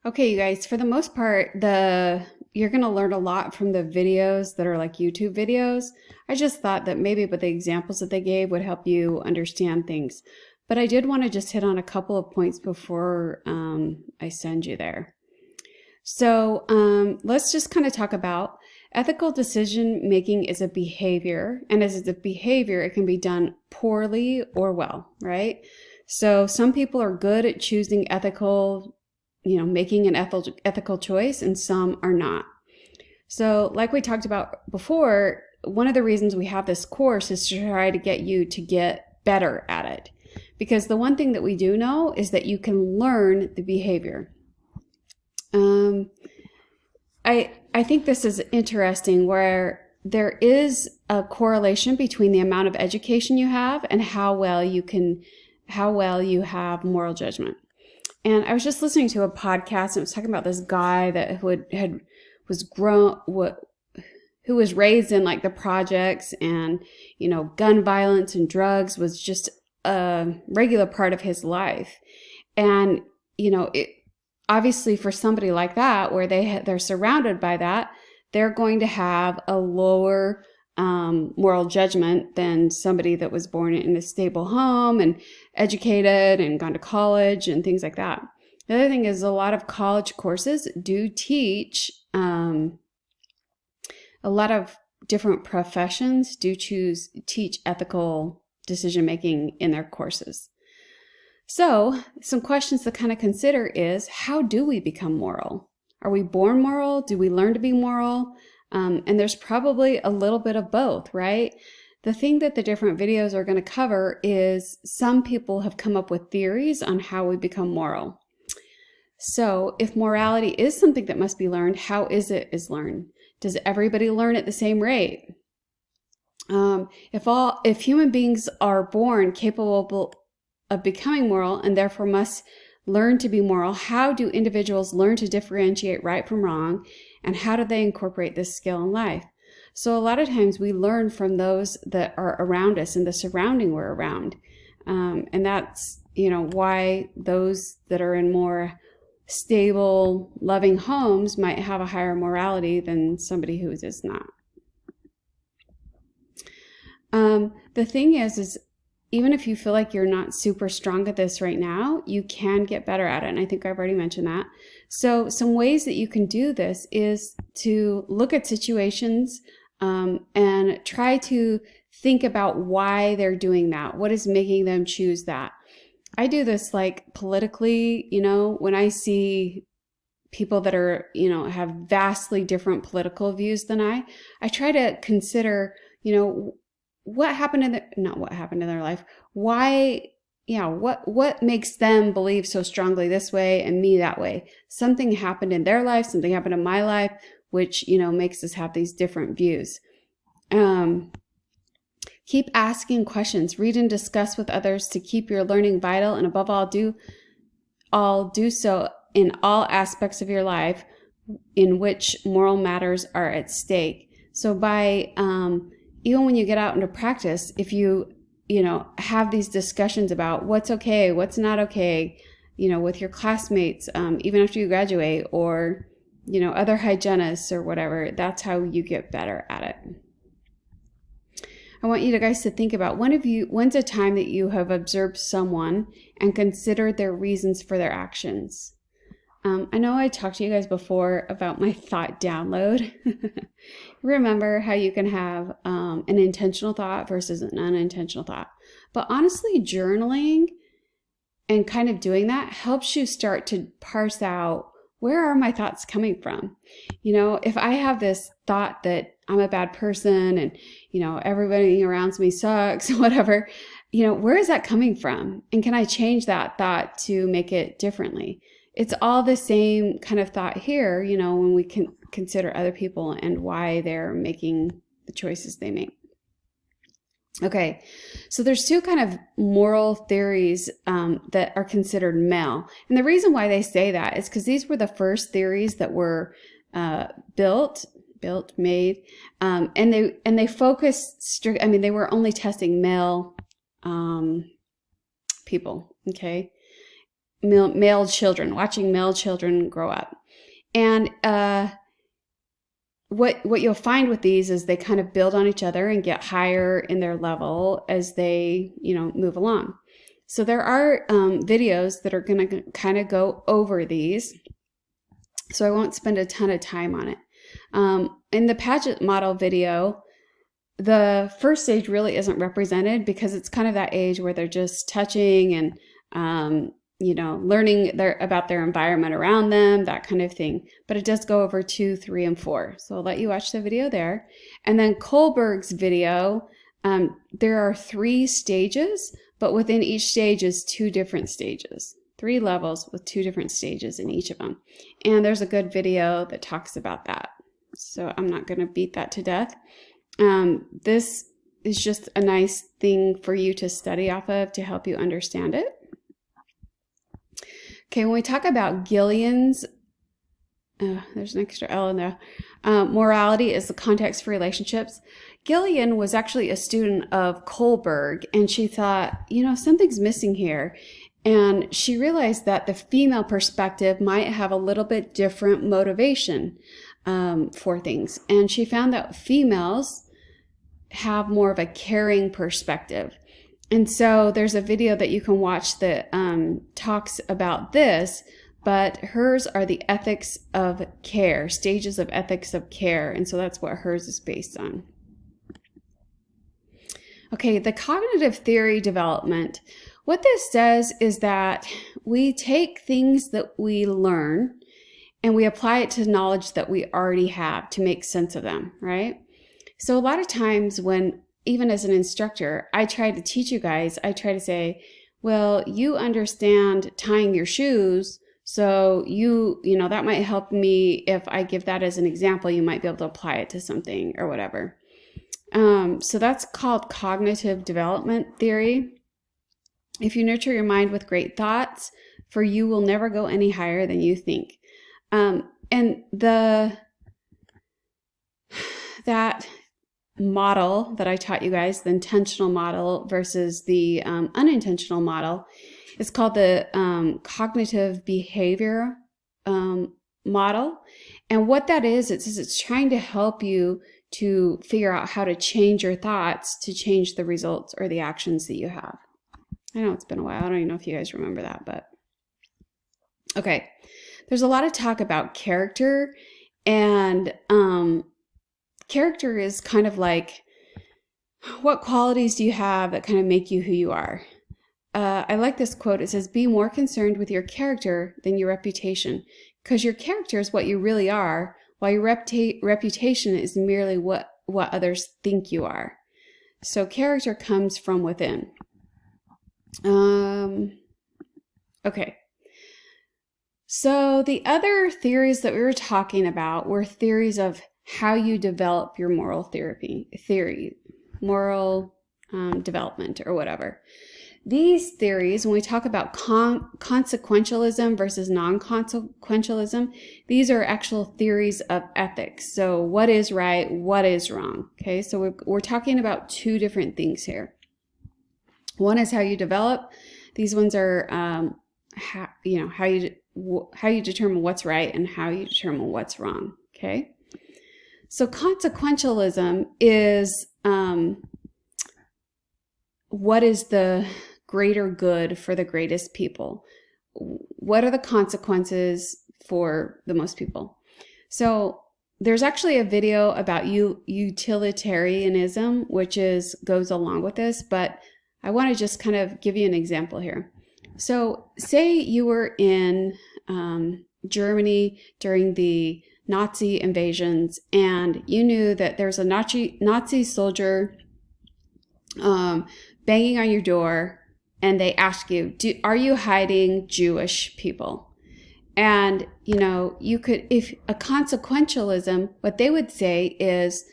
Okay, you guys, for the most part, you're going to learn a lot from the videos that are like YouTube videos. I just thought that maybe with the examples that they gave would help you understand things. But I did want to just hit on a couple of points before I send you there. So let's just kind of talk about ethical decision making is a behavior. And as it's a behavior, it can be done poorly or well, right? So some people are good at choosing making an ethical choice, and some are not. So like we talked about before, one of the reasons we have this course is to try to get you to get better at it. Because the one thing that we do know is that you can learn the behavior. I think this is interesting where there is a correlation between the amount of education you have and how well you have moral judgment. And I was just listening to a podcast and it was talking about this guy that who was raised in like the projects, and gun violence and drugs was just a regular part of his life. And obviously for somebody like that, where they're surrounded by that, they're going to have a lower moral judgment than somebody that was born in a stable home and educated and gone to college and things like that. The other thing is a lot of college courses do teach, a lot of different professions do teach ethical decision making in their courses. So some questions to kind of consider is, how do we become moral? Are we born moral? Do we learn to be moral? And there's probably a little bit of both, right? The thing that the different videos are going to cover is some people have come up with theories on how we become moral. So if morality is something that must be learned, how is learned? Does everybody learn at the same rate? If human beings are born capable of becoming moral and therefore must learn to be moral, how do individuals learn to differentiate right from wrong, and how do they incorporate this skill in life? So a lot of times we learn from those that are around us and the surrounding we're around. And that's, why those that are in more stable, loving homes might have a higher morality than somebody who is not. The thing is even if you feel like you're not super strong at this right now, you can get better at it. And I think I've already mentioned that. So some ways that you can do this is to look at situations and try to think about why they're doing that. What is making them choose that? I do this like politically, when I see people that are, have vastly different political views than I try to consider, what happened not what happened in their life. Why, what makes them believe so strongly this way and me that way? Something happened in their life, something happened in my life, which, makes us have these different views. Keep asking questions, read and discuss with others to keep your learning vital, and above all, do so in all aspects of your life in which moral matters are at stake. So by, even when you get out into practice, if you have these discussions about what's okay, what's not okay, with your classmates, even after you graduate, or, other hygienists or whatever, that's how you get better at it. I want you guys to think about when's a time that you have observed someone and considered their reasons for their actions. I know I talked to you guys before about my thought download. Remember how you can have an intentional thought versus an unintentional thought. But honestly, journaling and kind of doing that helps you start to parse out, where are my thoughts coming from? If I have this thought that I'm a bad person and, everybody around me sucks, whatever, where is that coming from? And can I change that thought to make it differently? It's all the same kind of thought here, when we can consider other people and why they're making the choices they make. Okay, so there's two kind of moral theories that are considered male. And the reason why they say that is because these were the first theories that were made, and they focused they were only testing male people, okay? male children, watching male children grow up. And what you'll find with these is they kind of build on each other and get higher in their level as they, move along. So there are videos that are going to kind of go over these. So I won't spend a ton of time on it. In the Piaget Model video, the first stage really isn't represented because it's kind of that age where they're just touching and, learning about their environment around them, that kind of thing. But it does go over 2, 3, and 4. So I'll let you watch the video there. And then Kohlberg's video, there are 3 stages, but within each stage is 2 different stages. 3 levels with 2 different stages in each of them. And there's a good video that talks about that. So I'm not going to beat that to death. This is just a nice thing for you to study off of to help you understand it. Okay, when we talk about Gillian's, there's an extra L in there, morality is the context for relationships. Gillian was actually a student of Kohlberg, and she thought, something's missing here. And she realized that the female perspective might have a little bit different motivation for things. And she found that females have more of a caring perspective. And so there's a video that you can watch that talks about this, but hers are the ethics of care, stages of ethics of care. And so that's what hers is based on. Okay, the cognitive theory development. What this says is that we take things that we learn and we apply it to knowledge that we already have to make sense of them, right? So a lot of times when, even as an instructor, I try to teach you guys, I try to say, well, you understand tying your shoes, so that might help me if I give that as an example, you might be able to apply it to something or whatever. So that's called cognitive development theory. If you nurture your mind with great thoughts, for you will never go any higher than you think. And that model that I taught you guys, the intentional model versus the unintentional model, is called the cognitive behavior model. And what that is, it's trying to help you to figure out how to change your thoughts to change the results or the actions that you have. I know it's been a while. I don't even know if you guys remember that, but okay. There's a lot of talk about character, and character is kind of like, what qualities do you have that kind of make you who you are? I like this quote. It says, be more concerned with your character than your reputation, because your character is what you really are, while your reputation is merely what others think you are. So character comes from within. Okay. So the other theories that we were talking about were theories of how you develop your moral development or whatever. These theories, when we talk about consequentialism versus non-consequentialism, these are actual theories of ethics. So what is right, what is wrong? Okay, so we're talking about 2 different things here. One is how you develop. These ones are how you determine what's right and how you determine what's wrong. Okay. So consequentialism is what is the greater good for the greatest people? What are the consequences for the most people? So there's actually a video about utilitarianism, which goes along with this, but I want to just kind of give you an example here. So say you were in Germany during the Nazi invasions, and you knew that there's a Nazi soldier banging on your door, and they ask you, are you hiding Jewish people? And, you could, if a consequentialism, what they would say is,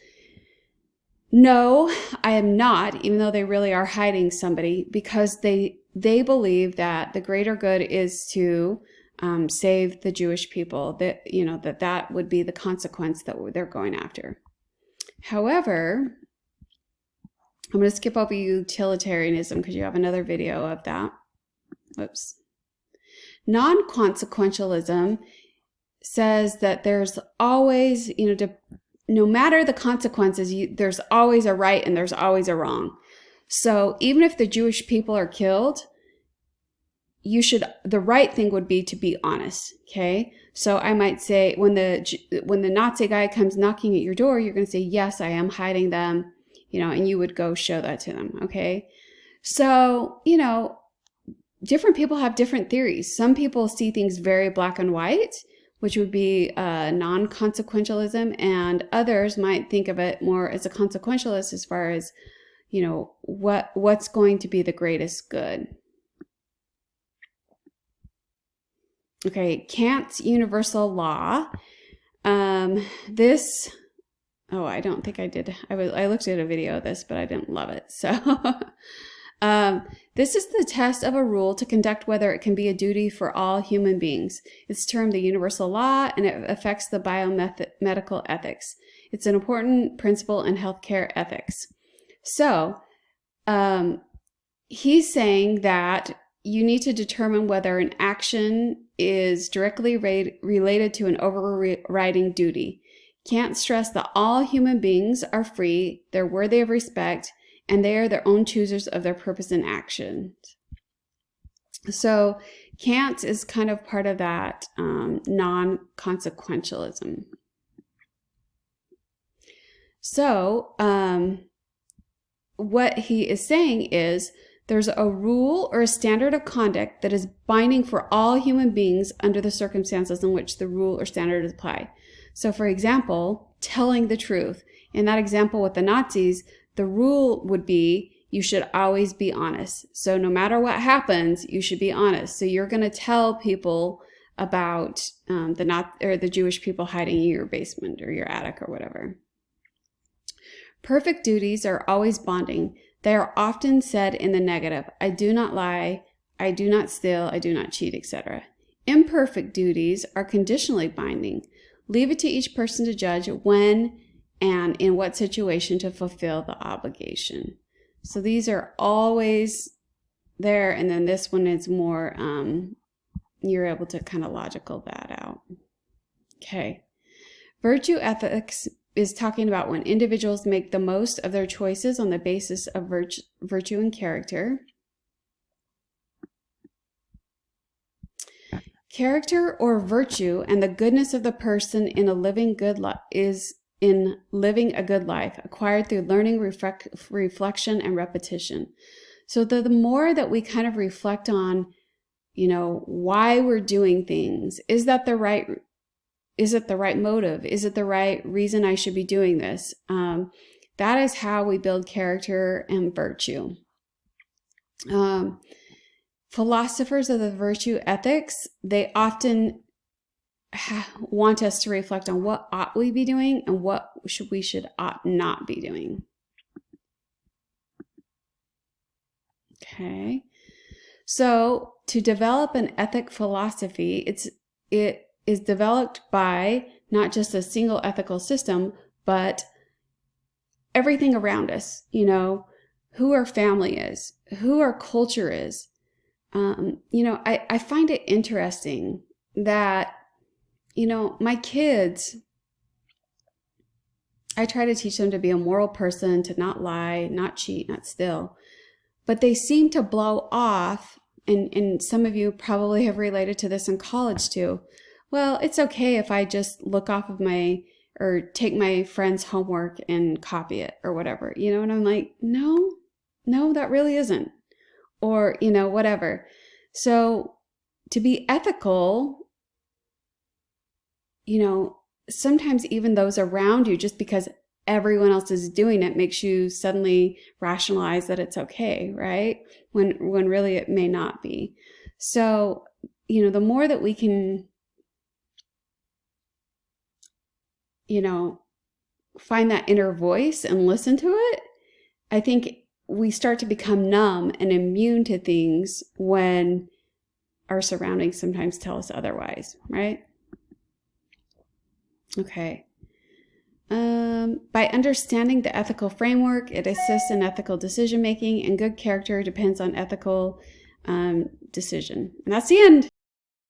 no, I am not, even though they really are hiding somebody, because they believe that the greater good is to save the Jewish people, that, that would be the consequence that they're going after. However, I'm going to skip over utilitarianism because you have another video of that. Whoops. Non-consequentialism says that there's always, no matter the consequences, there's always a right and there's always a wrong. So even if the Jewish people are killed, the right thing would be to be honest. Okay. So I might say when the Nazi guy comes knocking at your door, you're going to say, yes, I am hiding them, and you would go show that to them. Okay. So, different people have different theories. Some people see things very black and white, which would be non-consequentialism, and others might think of it more as a consequentialist as far as, what's going to be the greatest good. Okay, Kant's universal law. I don't think I did. I looked at a video of this, but I didn't love it. So this is the test of a rule to conduct whether it can be a duty for all human beings. It's termed the universal law, and it affects the biomedical ethics. It's an important principle in healthcare ethics. So he's saying that you need to determine whether an action is directly related to an overriding duty. Kant stressed that all human beings are free, they're worthy of respect, and they are their own choosers of their purpose and actions. So Kant is kind of part of that non-consequentialism. So what he is saying is there's a rule or a standard of conduct that is binding for all human beings under the circumstances in which the rule or standard is applied. So for example, telling the truth. In that example with the Nazis, the rule would be you should always be honest. So no matter what happens, you should be honest. So you're going to tell people about the Jewish people hiding in your basement or your attic or whatever. Perfect duties are always bonding. They are often said in the negative. I do not lie, I do not steal, I do not cheat, etc. Imperfect duties are conditionally binding. Leave it to each person to judge when and in what situation to fulfill the obligation. So these are always there, and then this one is more, you're able to kind of logical that out. Okay. Virtue ethics is talking about when individuals make the most of their choices on the basis of virtue and character. Character or virtue and the goodness of the person in living a good life, acquired through learning, reflection, and repetition. So the more that we kind of reflect on, why we're doing things, is it the right motive? Is it the right reason I should be doing this? That is how we build character and virtue. Philosophers of the virtue ethics, they often want us to reflect on what ought we be doing and what we ought not be doing. Okay. So to develop an ethic philosophy, it is developed by not just a single ethical system, but everything around us, who our family is, who our culture is. I find it interesting that, my kids, I try to teach them to be a moral person, to not lie, not cheat, not steal, but they seem to blow off, and some of you probably have related to this in college too. Well, it's okay if I just look off of or take my friend's homework and copy it or whatever, and I'm like, no, that really isn't. Or, whatever. So to be ethical, sometimes even those around you, just because everyone else is doing it, makes you suddenly rationalize that it's okay, right? When really it may not be. So, the more that we can, find that inner voice and listen to it, I think we start to become numb and immune to things when our surroundings sometimes tell us otherwise, right? Okay. By understanding the ethical framework, it assists in ethical decision making, and good character depends on ethical decision. And that's the end.